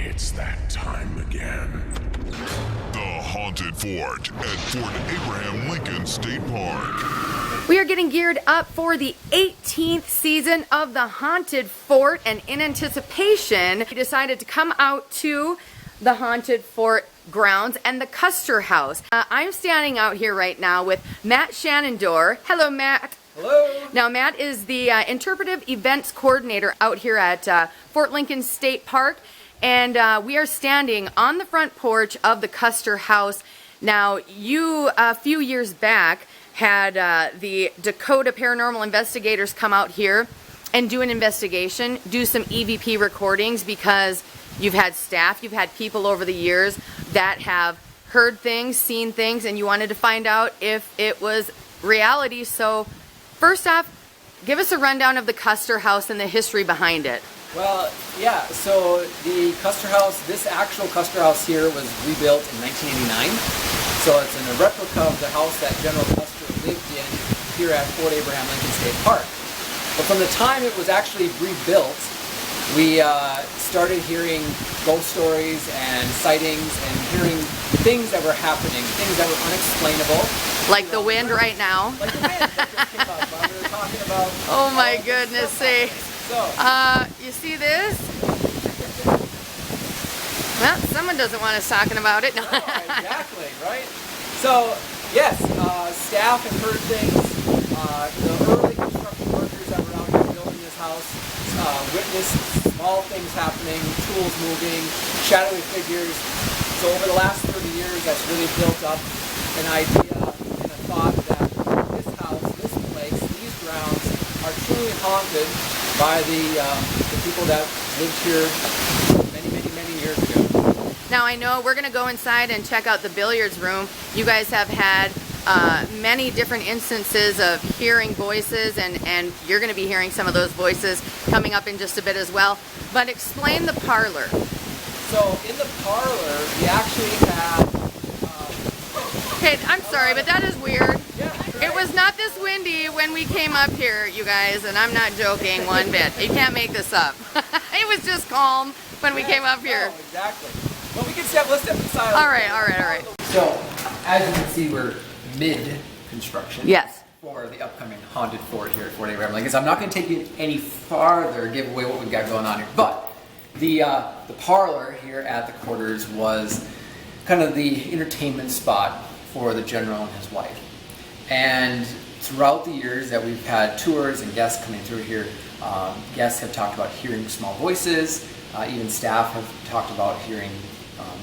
It's that time again. The Haunted Fort at Fort Abraham Lincoln State Park. We are getting geared up for the 18th season of the Haunted Fort, and in anticipation, we decided to come out to the Haunted Fort grounds and the Custer House. I'm standing out here right now with Matt Schanandore. Hello, Matt. Hello. Now, Matt is the interpretive events coordinator out here at Fort Lincoln State Park, and we are standing on the front porch of the Custer House. Now, you, a few years back, had the Dakota Paranormal Investigators come out here and do an investigation, do some EVP recordings, because you've had staff, you've had people over the years that have heard things, seen things, and you wanted to find out if it was reality. So first off, give us a rundown of the Custer House and the history behind it. Well, yeah, so the Custer House, this actual Custer House here was rebuilt in 1989. So it's in a replica of the house that General Custer lived in here at Fort Abraham Lincoln State Park. But from the time it was actually rebuilt, we started hearing ghost stories and sightings and hearing things that were happening, things that were unexplainable. Like the wind right now. Like the wind that just came up. We were talking about. Oh my goodness sake. So, you see this? Well, someone doesn't want us talking about it. No. exactly, right? So, yes, staff have heard things. The early construction workers that were out here building this house witnessed small things happening, tools moving, shadowy figures. So over the last 30 years, that's really built up an idea and a thought that this house, this place, these grounds are truly haunted by the people that lived here many years ago. Now I know we're going to go inside and check out the billiards room. You guys have had many different instances of hearing voices, and you're going to be hearing some of those voices coming up in just a bit as well. But explain the parlor. So in the parlor, we actually had... Okay, I'm sorry, but that is weird. Yeah, right? It was not this windy when we came up here, you guys, and I'm not joking one bit. You can't make this up. It was just calm when we came up here. No, exactly. Well, let's step inside. All right. So, as you can see, we're mid-construction. Yes. For the upcoming Haunted Fort here at Fort Abraham Lincoln. So I'm not going to take you any farther, give away what we've got going on here. But the parlor here at the quarters was kind of the entertainment spot for the general and his wife. And throughout the years that we've had tours and guests coming through here, guests have talked about hearing small voices. Even staff have talked about hearing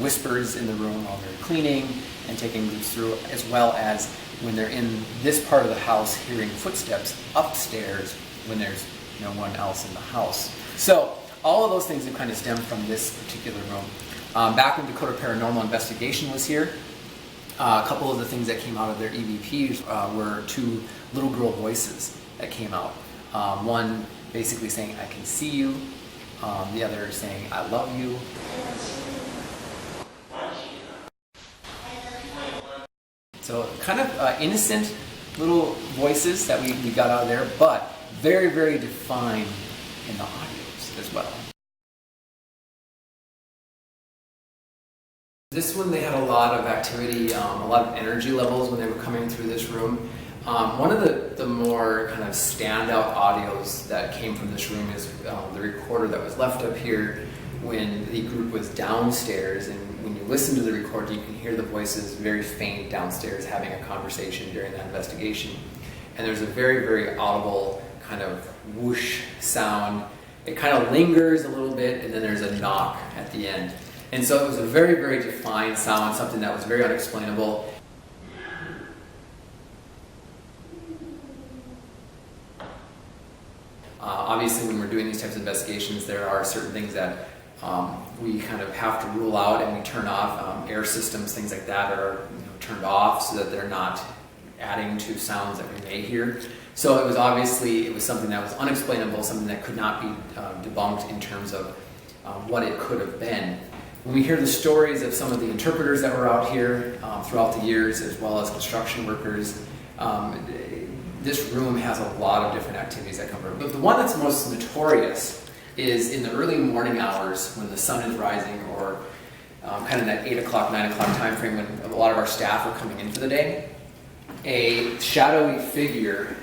whispers in the room while they're cleaning and taking these through, as well as when they're in this part of the house, hearing footsteps upstairs when there's no one else in the house. So all of those things have kind of stemmed from this particular room. Back when Dakota Paranormal Investigation was here, a couple of the things that came out of their EVPs were two little girl voices that came out. One basically saying, "I can see you," the other saying, "I love you." So kind of innocent little voices that we got out of there, but very, very defined in the audios as well. This one, they had a lot of activity, a lot of energy levels when they were coming through this room. One of the more kind of standout audios that came from this room is the recorder that was left up here when the group was downstairs, and when you listen to the recording, you can hear the voices very faint downstairs having a conversation during that investigation. And there's a very, very audible kind of whoosh sound. It kind of lingers a little bit, and then there's a knock at the end. And so it was a very, very defined sound, something that was very unexplainable. Obviously, when we're doing these types of investigations, there are certain things that we kind of have to rule out and we turn off. Air systems, things like that are turned off so that they're not adding to sounds that we may hear. So it was something that was unexplainable, something that could not be debunked in terms of what it could have been. When we hear the stories of some of the interpreters that were out here throughout the years, as well as construction workers, this room has a lot of different activities that come from it. But the one that's most notorious is in the early morning hours when the sun is rising, or kind of that 8 o'clock, 9 o'clock time frame when a lot of our staff are coming in for the day. A shadowy figure,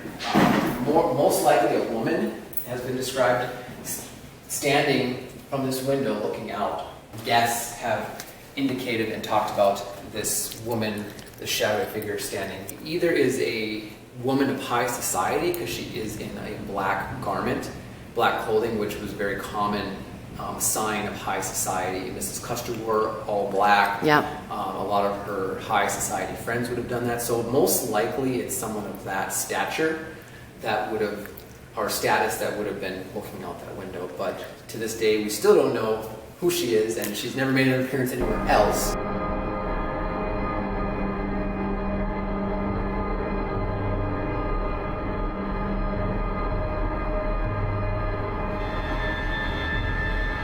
most likely a woman, has been described standing from this window looking out. Guests have indicated and talked about this woman, the shadowy figure standing. Either is a woman of high society, because she is in a black garment, black clothing, which was a very common sign of high society. Mrs. Custer wore all black. Yeah. A lot of her high society friends would have done that. So most likely it's someone of that stature that would have, or status, that would have been looking out that window. But to this day, we still don't know who she is, and she's never made an appearance anywhere else.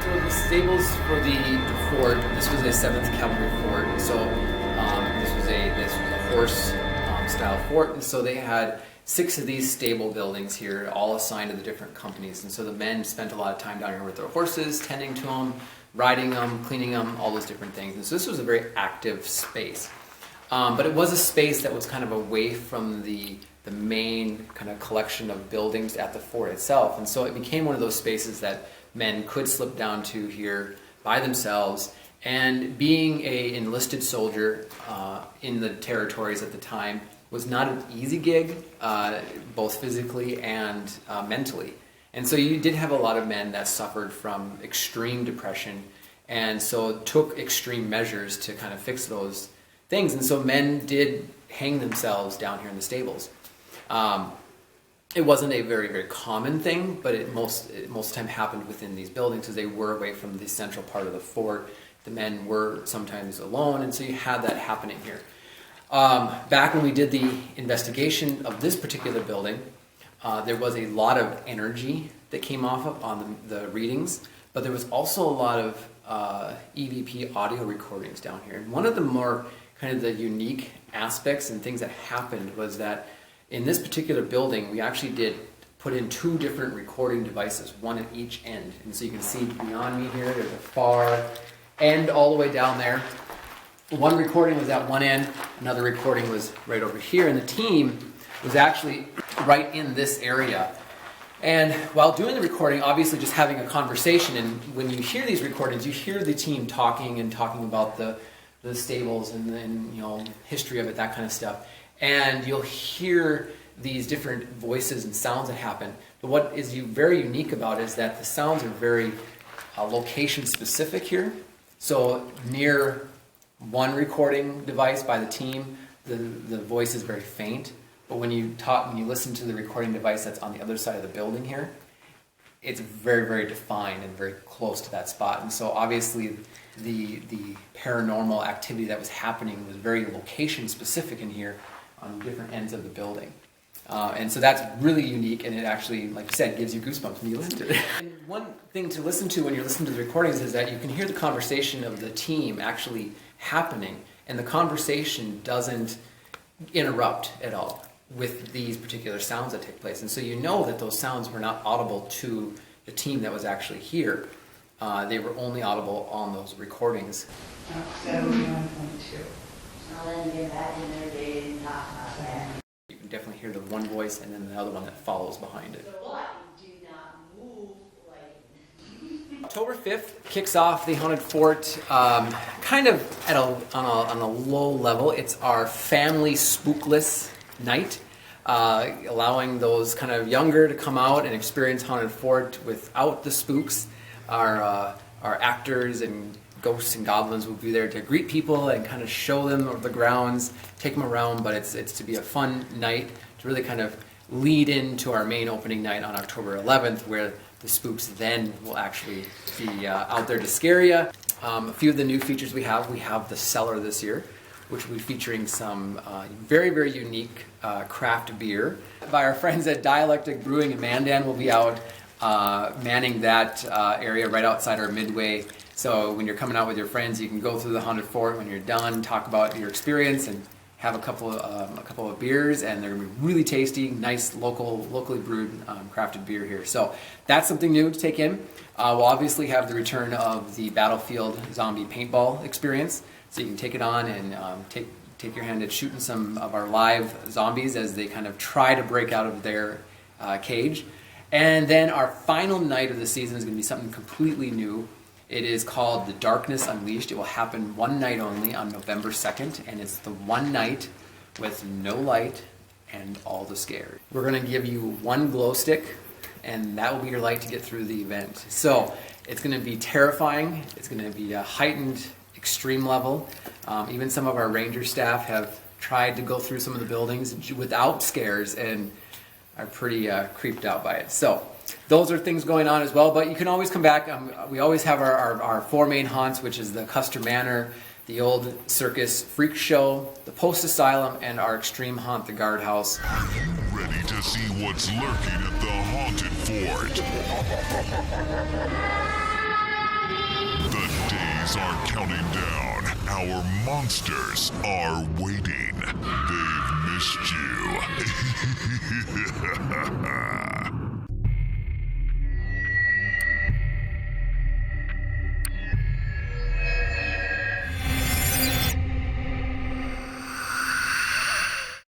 So the stables for the fort, this was a 7th Cavalry fort, so this was a horse style fort, and so they had 6 of these stable buildings here, all assigned to the different companies. And so the men spent a lot of time down here with their horses, tending to them, riding them, cleaning them, all those different things. And so this was a very active space. But it was a space that was kind of away from the main kind of collection of buildings at the fort itself. And so it became one of those spaces that men could slip down to here by themselves. And being an enlisted soldier in the territories at the time was not an easy gig, both physically and mentally. And so you did have a lot of men that suffered from extreme depression, and so took extreme measures to kind of fix those things. And so men did hang themselves down here in the stables. It wasn't a very, very common thing, but it most of the time happened within these buildings because they were away from the central part of the fort. The men were sometimes alone, and so you had that happening here. Back when we did the investigation of this particular building, there was a lot of energy that came off of on the readings, but there was also a lot of EVP audio recordings down here. And one of the more kind of the unique aspects and things that happened was that in this particular building, we actually did put in 2 different recording devices, one at each end. And so you can see beyond me here, there's a far end all the way down there. One recording was at one end, another recording was right over here, and the team was actually right in this area. And while doing the recording, obviously just having a conversation, and when you hear these recordings, you hear the team talking about the stables and you know, history of it, that kind of stuff. And you'll hear these different voices and sounds that happen. But what is very unique about it is that the sounds are very location specific here. So near one recording device by the team, the voice is very faint. But when you listen to the recording device that's on the other side of the building here, it's very, very defined and very close to that spot. And so obviously the paranormal activity that was happening was very location specific in here on different ends of the building. And so that's really unique, and it actually, like you said, gives you goosebumps when you listen to it. And one thing to listen to when you're listening to the recordings is that you can hear the conversation of the team actually happening, and the conversation doesn't interrupt at all with these particular sounds that take place. And so you know that those sounds were not audible to the team that was actually here. They were only audible on those recordings. 71.2. I'll let them get back in there, they didn't talk about that. You can definitely hear the one voice and then the other one that follows behind it. Do not move like... October 5th kicks off the Haunted Fort kind of on a low level. It's our family spookless night, allowing those kind of younger to come out and experience Haunted Fort without the spooks. Our actors and ghosts and goblins will be there to greet people and kind of show them the grounds, take them around, but it's to be a fun night to really kind of lead into our main opening night on October 11th, where the spooks then will actually be out there to scare you. A few of the new features we have the cellar this year, which will be featuring some very, very unique craft beer by our friends at Dialectic Brewing in Mandan. Will be out manning that area right outside our midway. So when you're coming out with your friends, you can go through the Haunted Fort. When you're done, talk about your experience and have a couple of beers, and they're gonna be really tasty, nice locally brewed crafted beer here. So that's something new to take in. We'll obviously have the return of the Battlefield zombie paintball experience, so you can take it on and take your hand at shooting some of our live zombies as they kind of try to break out of their cage. And then our final night of the season is going to be something completely new. It is called The Darkness Unleashed. It will happen one night only on November 2nd, and it's the one night with no light and all the scares. We're going to give you one glow stick, and that will be your light to get through the event. So it's going to be terrifying. It's going to be a heightened extreme level. Even some of our ranger staff have tried to go through some of the buildings without scares and are pretty creeped out by it. So those are things going on as well, but you can always come back. We always have our four main haunts, which is the Custer Manor, the old circus freak show, the post asylum, and our extreme haunt, the guardhouse. Are you ready to see what's lurking at the haunted fort? The days are counting down. Our monsters are waiting. They've missed you.